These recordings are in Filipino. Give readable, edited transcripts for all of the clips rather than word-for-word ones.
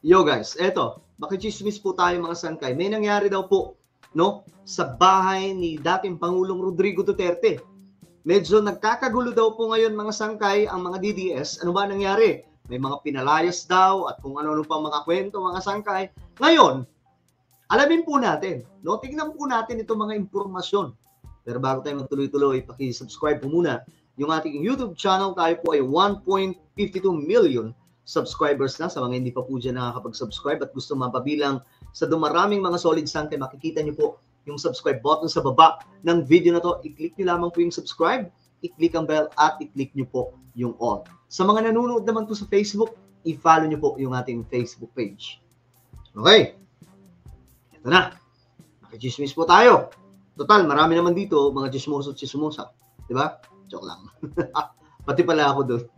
Yo guys, eto, makichismis po tayo mga sangkay. May nangyari daw po, no, sa bahay ni dating Pangulong Rodrigo Duterte. Medyo nagkakagulo daw po ngayon mga sangkay ang mga DDS. Ano ba nangyari? May mga pinalayas daw at kung ano-ano pang mga kwento mga sangkay. Ngayon, alamin po natin, no? Tignan po natin itong mga impormasyon. Pero bago tayo magtuloy-tuloy, paki-subscribe po muna yung ating YouTube channel. Tayo po ay 1.52 million subscribers na. Sa mga hindi pa po dyan nakakapag-subscribe at gusto mapabilang sa dumaraming mga solid sangkay, makikita nyo po yung subscribe button sa baba ng video na to. I-click nyo lamang po yung subscribe, i-click ang bell at i-click nyo po yung all. Sa mga nanonood naman po sa Facebook, i-follow nyo po yung ating Facebook page. Okay. Ito na. Nakichismis po tayo. Total, marami naman dito, mga chismoso at chismosa. Diba? Joke lang. Pati pala ako doon.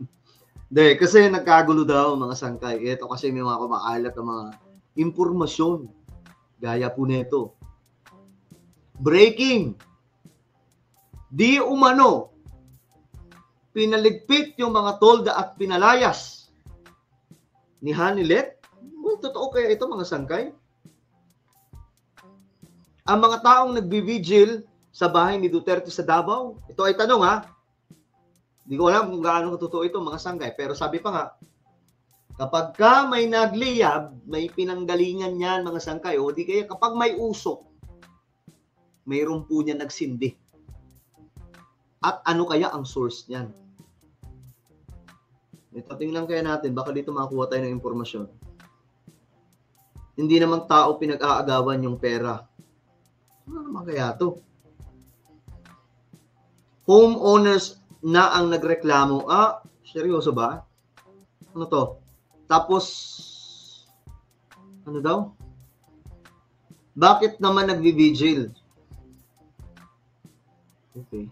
Hindi, kasi nagkagulo daw mga sangkay. Ito kasi may mga kumakalat na mga impormasyon. Gaya po nito. Breaking. Di umano. Pinaligpit yung mga tolda at pinalayas ni Hanilet. Well, totoo kaya ito mga sangkay? Ang mga taong nagbibigil sa bahay ni Duterte sa Davao. Ito ay tanong ha. Hindi ko alam kung gaano totoo ito mga sangkay. Pero sabi pa nga, kapag ka may nagliyab, may pinanggalingan yan mga sangkay. O di kaya kapag may usok, mayroon po niya nagsindi. At ano kaya ang source niyan? Ito, tingnan kaya natin. Baka dito makakuha tayo ng impormasyon. Hindi naman tao pinag-aagawan yung pera. Ano naman kaya to? Homeowners na ang nagreklamo. Ah, seryoso ba? Ano to? Tapos, ano daw? Bakit naman nagbibigil? Okay.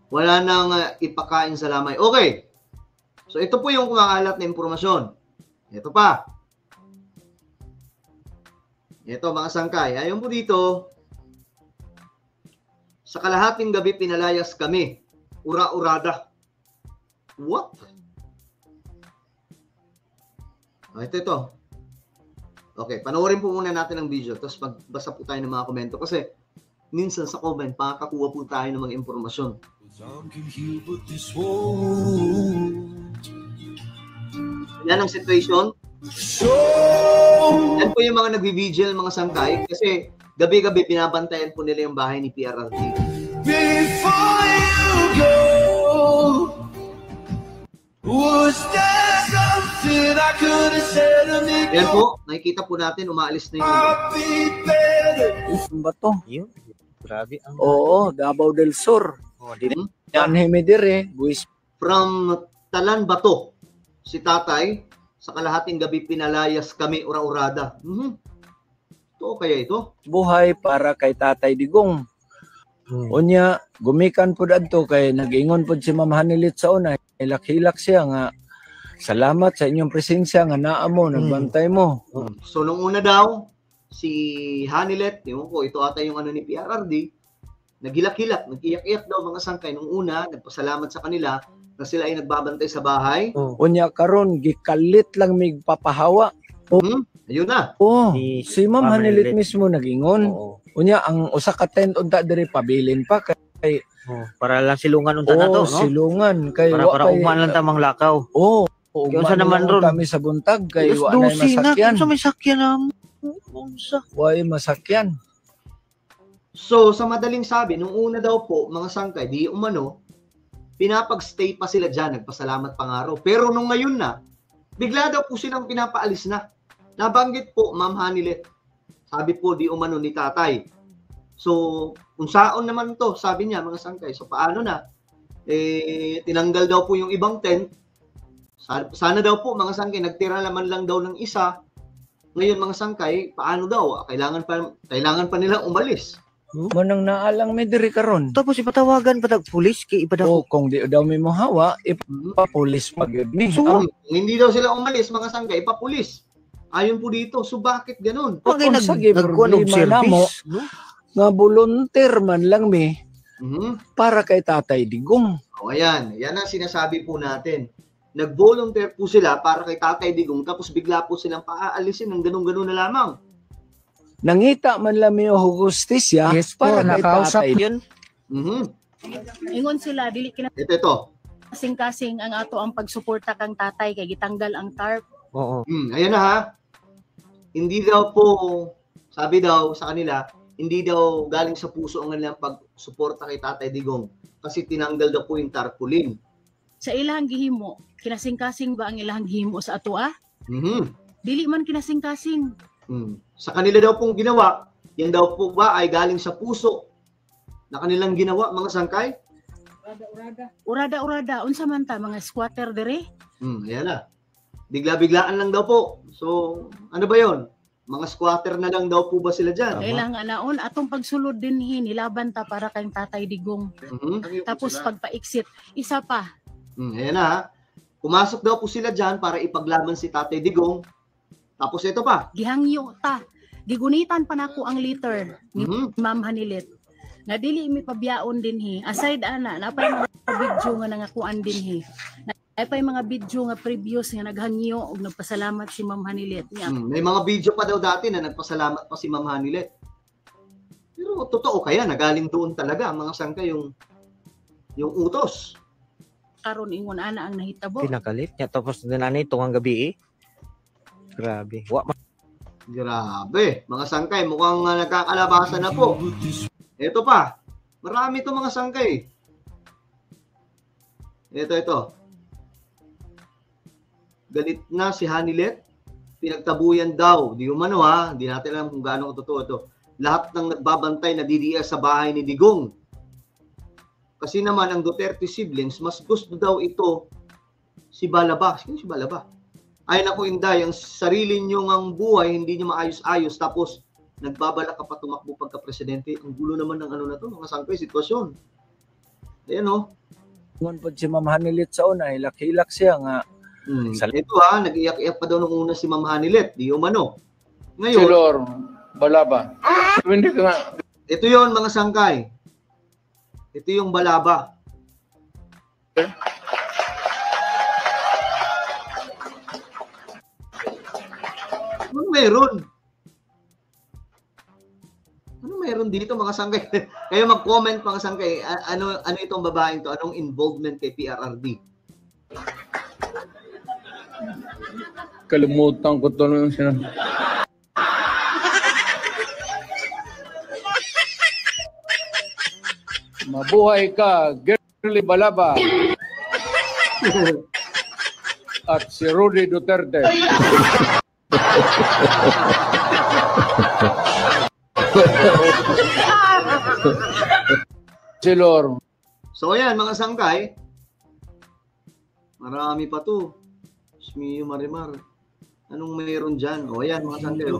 Wala nang ipakain sa lamay. Okay. So, ito po yung kumakalat na impormasyon. Ito pa. Ito, mga sangkay. Ayon po dito, sa kalahating gabi pinalayas kami. Ura-urada. What? Ito. Okay, panoorin po muna natin ang video. Tapos magbasa po tayo ng mga komento. Kasi minsan sa comment, makakakuha po tayo ng mga impormasyon. Yan ang situation. Yan po yung mga nagbibigil, mga sangkay. Kasi gabi-gabi binabantayan po nila yung bahay ni PRRD. Before you go, was there something I could have said to me? Yan po, nakikita po natin, umaalis na yung Ano ba to? Yun, grabe ang... Oo, Davao del Sur. Oh, Yan Hemedire, buwis. From Talan Bato, si tatay, sa kalahating gabi pinalayas kami ura-urada. Ito kaya ito? Buhay para kay Tatay Digong. Unya, gumikan po dadto kay nag-ingon po si Ma'am Hanilet sa una. Hilak-hilak siya nga, salamat sa inyong presensya nga naa mo, nagbantay mo. So, nung una daw, si Hanilet, yung ko, ito ata yung ano ni PRRD, naghilak-hilak, nag-iyak-iyak daw mga sangkay. Nung una, nagpasalamat sa kanila na sila ay nagbabantay sa bahay. Unya karon gikalit lang mig papahawa. Ayun na. Si Ma'am Hanilet mismo nag-ingon. Unya ang usa ka tent unta diri pabilin pa kay para lang silungan unta na to, no? Silungan kay para uman lang tamang lakaw. Unsa naman ron kami sa buntag kay wa na masakyan. Unsa may sakyan na? Wa masakyan. So, sa madaling sabi, nung una daw po, mga sangkay, di umano, pinapag-stay pa sila dyan, nagpasalamat pangaraw. Pero nung ngayon na, bigla daw po silang pinapaalis na. Nabanggit po, Ma'am Hanilet. Sabi po, di umano ni tatay. So, kung saan naman to, sabi niya, mga sangkay. So, paano na? Tinanggal daw po yung ibang tent. Sana daw po, mga sangkay, nagtira naman lang daw ng isa. Ngayon, mga sangkay, paano daw? Kailangan pa nilang umalis. Manang naalang may diri karon. Tapos ipatawagan pa pulis kay ipadako. Kung di daw may mohawa, ipapulis magud ni. So, hindi daw sila umalis, mga sangkay, ipapulis. Ayon po dito. So, bakit ganun? Pagay nagkuhan og service, no? Nga volunteer man lang para kay Tatay Digong. O, ayan. Yan ang sinasabi po natin. nag-volunteer po sila para kay Tatay Digong tapos bigla po silang paaalisin ng ganun-ganun na lamang. Nangita man lang may hugustisya Yes po, para kay nakausap tatay. yun. Ingon sila dili Ito. kasing-kasing ang ato ang pagsuporta kang tatay kay gitanggal ang tarp. Oo. Ayan na ha. Hindi daw po, sabi daw sa kanila, hindi daw galing sa puso ang kanilang pagsuporta kay Tatay Digong kasi tinanggal daw po yung tarpaulin. Sa ilahang gihimo, kinasing-kasing ba ang ilahang gihimo sa ato Mhm. Dili man kinasing-kasing. Sa kanila daw pong ginawa, yan daw po ba ay galing sa puso na kanilang ginawa, mga sangkay? Urada-urada unsa man ta mga squatter dire? Ayan na. Bigla-biglaan lang daw po. So, ano ba yon? Mga squatter na lang daw po ba sila dyan? Kailangan naon atong pagsulod din nilaban ta para kay Tatay Digong. Tapos pagpa-exit, isa pa. Ayan na ha. Pumasok daw po sila dyan para ipaglaban si Tatay Digong. Tapos ito pa. Gihangyo ta. Gigunitan pa nako ang liter ni Ma'am Hanilet. Nga dili mi pabyaon dinhi. Aside ana, napay mga video nga nangakuan dinhi. Napay mga video nga previous nga naghangyo og nagpasalamat si Ma'am Hanilet. May mga video pa daw dati na nagpasalamat pa si Ma'am Hanilet. Pero totoo kaya na galing doon talaga mga sangkay yung utos. Karon ingon ana ang nahitabo. Pinakalit niya. Tapos din ani itong gabi eh. Grabe. Grabe. Mga sangkay, mukhang nagkakalabasan na po. Ito pa. Marami to mga sangkay. Ito. Galit na si Hanilet. Pinagtabuyan daw. Di umano ha. Di natin alam kung gaano totoo ito. Lahat ng nagbabantay na DDS sa bahay ni Digong. Kasi naman ang Duterte siblings, mas gusto daw ito si Balaba. Sino si Balaba? Ay naku Inday, ang sarili nyo ang buhay, hindi nyo maayos-ayos. Tapos nagbabalak ka pa tumakbo pagka-presidente. Ang gulo naman ng ano na to, mga sangkay sitwasyon. Ayan o. Ingon po si Ma'am Hanilit sa una, hilak-hilak siya nga. Ito ha, nag-iyak-iyak pa daw nung una si Ma'am Hanilet. Di umano. Ngayon, Silor, Balaba. Hindi ka nga. ito yon mga sangkay. Ito yung Balaba. Ano meron? Ano meron dito mga sangkay? Kayo mag-comment mga sangkay. Ano itong babaeng to? Anong involvement kay PRRD? Kalimutan ko to nung sinabi. Mabuhay ka, Girly Balaba. At si Rudy Duterte. Silor. So ayan mga sangkay. Marami pa to. Mio Marimar. Anong mayroon dyan? O ayan mga sangkay.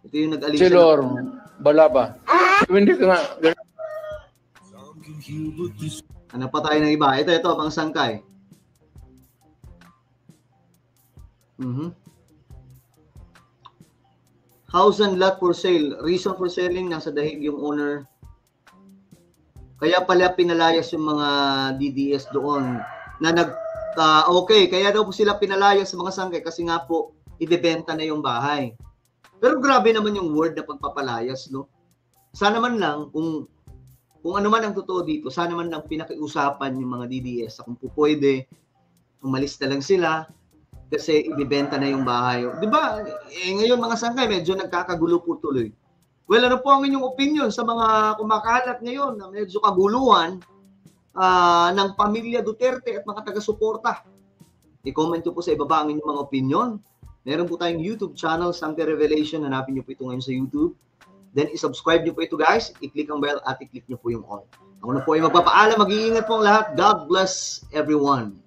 Ito yung nag-alisa. Silor, Balaba. Hindi ka nga. Ano pa tayo ng iba? Ito mga sangkay. House and lot for sale. Reason for selling, nasa dahig yung owner. Kaya pala pinalayas yung mga DDS doon na okay, kaya daw po sila pinalayas sa mga sangkay kasi nga po ibebenta na yung bahay. Pero grabe naman yung word na pagpapalayas, no? Sana man lang kung ano man ang totoo dito, sana man lang pinakiusapan yung mga DDS kung po pwede umalis na lang sila kasi ibebenta na yung bahay. 'Di ba? Ngayon mga sangkay medyo nagkakagulo po tuloy. Well, ano po ang inyong opinion sa mga kumakalat ngayon na medyo kaguluhan ng pamilya Duterte at mga taga-suporta? I-comment nyo po sa ibaba ang inyong mga opinion. Meron po tayong YouTube channel, Sangkay Revelation. Hanapin nyo po ito ngayon sa YouTube. Then, i-subscribe nyo po ito guys. I-click ang bell at i-click nyo po yung all. Ako na po ay magpapaalam. Mag-iingat po ang lahat. God bless everyone.